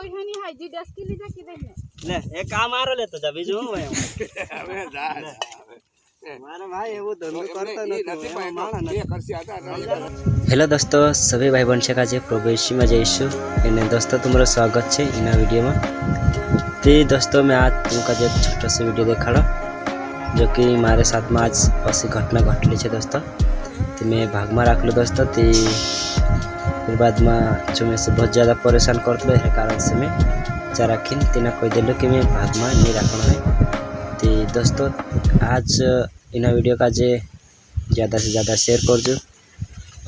कोई नहीं है जी 10 किलो जा की देने ले एक काम आरो ले तो जा बीजू હું ભાઈ હવે જા મારા ભાઈ એવું ધંધો કરતો નથી માણા નથી કરસી आता हेलो दोस्तों सभी भाई बहन से काजे प्रभु यीशु में जय यीशु एने दोस्तों तुम्हारा स्वागत है इना वीडियो में। तो दोस्तों मैं आज तुमका जो छोटा सा वीडियो देखाड़ा जो कि हमारे साथ में आज ऐसी घटना घटली है दोस्तों। तो मैं भाग में रख लो दोस्तों। तो फिर बाद में जो मैं से बहुत ज़्यादा परेशान करते है कारण से मैं चारा खिन तीना कोई दिलो कि मैं भाग में नहीं रखना है। तो दोस्तों आज इन वीडियो का जे ज़्यादा से ज़्यादा शेयर कर जो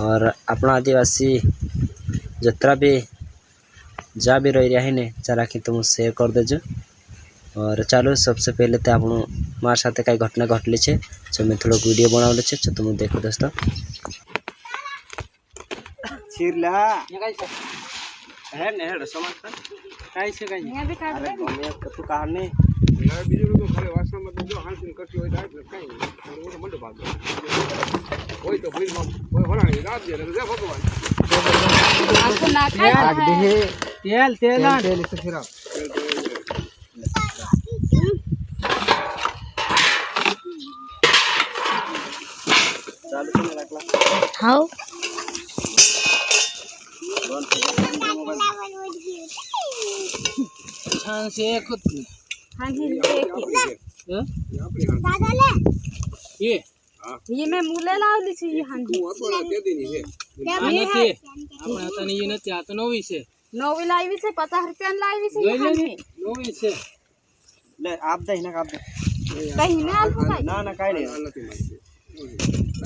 और अपना आदिवासी जतरा भी जा भी रही है ने चारा खिन तुम शेयर कर देजो। और चलो सबसे पहले तो आप मार साथ कई घटना घटली है जो मैं थोड़ा वीडियो बनावल है जो तुम देखो दोस्तों। छिरला है ने हेड समाज काई से काई यहां भी काट दे अरे तू कहानी ना बीजू को खरे वासना मत जो हांसिन करती होय दाय काई वो मंड भाग ओय तो फिर ओय होना नहीं रात दे रे भगवान आपको ना खाए तेल से फिर चालू से रखला हां छान से खुद हां जी दादा ले ये मैं मूले लावली छी हां जी तू तो दे देनी है आने के આપણે હતા ને એને ત્યાં તો નવી છે नोवी लावी से 50 रुपया लावी से લઈ લે નવી છે લે આપ દે ને આપ દે कहीं ना आपको ના ના કાઈ નહીં નથી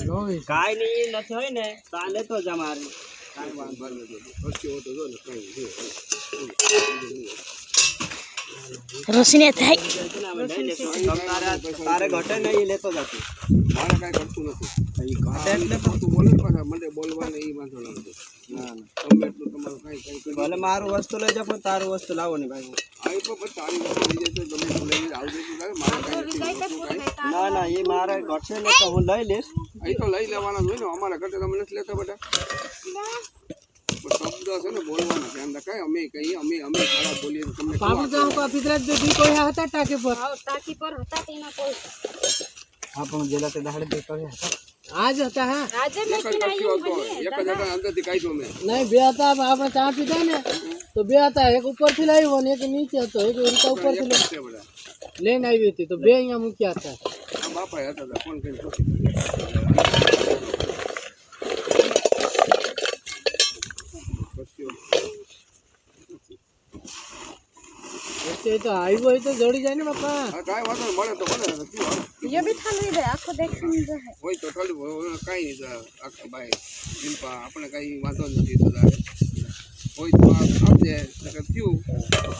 નવી કાઈ નહીં નથી હોય ને તાલે તો જ અમારે કાઈ વાંધો નથી હસ્યો તો જો ને કાઈ रोशनी थाई तारे घटे नहीं लेतो जाती મારે કાઈ કરતું નથી घटे એટલે તું બોલે પાછા મને બોલવાને ઈ વાંધો નથી ના તમે એટલું તમારું કાઈ કાઈ ભલે મારું વસ્તુ લઈ જા પણ તારું વસ્તુ લાવો ને ભાઈ આઈ પર તારી વસ્તુ લઈ જાય તો તમે લઈને આવ દેજો મારે કાઈ ના ના એ મારે ઘટશે ને તો હું લઈ લઈશ અહીં તો લઈ લેવાના જ હોય ને અમારા ઘરે તમે નથી લેતા બેટા शब्द से ना बोलवाना ध्यान रखा अमे कहीं अमे खराब बोलिए तो तुमने बाबू जाओ का फितरत बेटी कोई हता टाके पर टाकी पर होता तेना कोई आपन जेला ते दहाड़ दे कोई हता आज होता है आज में कि नहीं एक जगह अंदर दिखाई दो मैं नहीं बे आता आपने चा पीता ने तो बे आता एक ऊपर થી લાવ્યો ને એક નીચે હતો એક ઉલટા ઉપર થી લેન આવી હતી તો બે અહીંયા મૂક્યા હતા બાપા હતા ફોન કરીને ये तो आईवो है तो जोड़ी जाए ना बापा हां काय वातो મળે તો મળે ये भी थाली दे आखो देख समझ है હોય તો ખાલી કાઈ નહીં આખા ભાઈ દિલપા આપણે કાઈ વાતો નથી તો હોય તો આપજે નકર થયું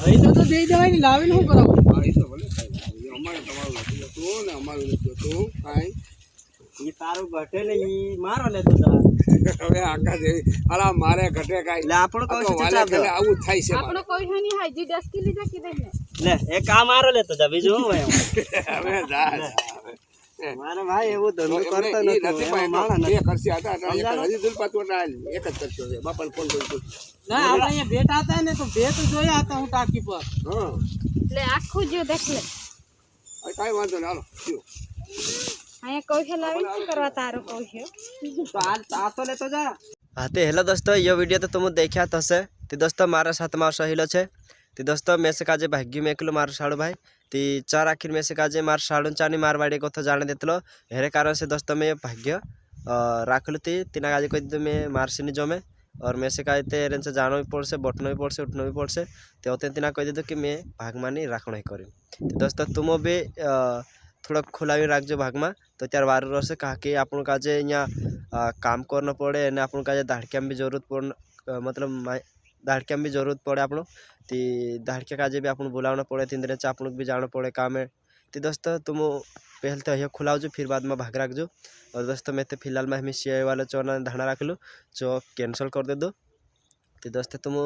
અહીં તો દે દેવાય ને લાવીને શું કરાવ હા ઈ તો ભલે કાઈ અમારે તમારું નથી તો ને અમારું નથી તો કાઈ ये तारो घटे ले ई मारो ले तो जा હવે આકા જે અલા મારે ઘટે કાઈ ले आपन को વાલે કલે આવું થાય છે आपनो कोई नहीं है जी 10 किलो जा की देने ले एक काम मारो ले तो जा बीजू હું ભાઈ હવે જા મારા ભાઈ એવું ધંધો કરતો નથી માણા એ કરસી હતા હજી દિલપા તો એક જ કરશો છે બાપાને ફોન કર્યો ના આપણે અહીંયા બેટા હતા ને તો બે તો જોયા હતા હું ટાકી પર હા ले आखो जो देख ले કાઈ વાંધો નહીં હાલો થયું आया कोई है लावी करवा तारो कोई है तो आ तो ले तो जा आते हेलो दोस्तों ये वीडियो तो तुम देखा तो से तो दोस्तों मारा साथ में सहिलो छे तो दोस्तों मैं से काजे भाग्य में एकलो मार साड़ो भाई ती चार आखिर में से काजे मार साड़न चानी मारवाड़ी को तो जाने देतलो हेरे कारण से दोस्तों मैं भाग्य राखलु ती तीना काजे कोई मैं मारसिनी जो में और मैं से कहते रेन से जानो भी पड़ से बटनो भी पड़ से उठनो भी पड़ से तो होते तीना कह दे कि मैं भाग मानी राखण ही करी तो दोस्तों तुम भी थोड़ा खुला भी राखजो भाग में तो त्यार वार रहे कहा कि आपन काजे यहाँ काम करना पड़े ने आपन काजे धाड़किया में भी जरूरत पड़ मतलब धाड़किया में भी जरूरत पड़े आपन तो धाड़किया काजे भी आपन बुलाना पड़े 3 दिन से आपन भी जाना पड़े काम है तो दोस्तों तुम पहले तो यह खुलाओ जो फिर बाद में भाग रख जो और दोस्तों मैं तो फिलहाल में हमें सिया वाला चौना धाना रख लो जो कैंसल कर दे दो तो दोस्तों तुम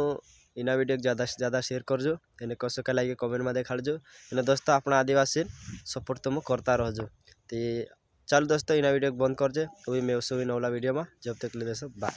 इना वीडियो ज़्यादा से ज़्यादा शेयर कर जो इन्हें कसो का लगे कमेंट में देखा जो इन्हें दोस्तों अपना आदिवासी सपोर्ट तुम करता रहो जो तो चल दोस्तों इना वीडियो बंद कर जे अभी मैं उस नौला वीडियो में जब तक ले दोस्तों बाय।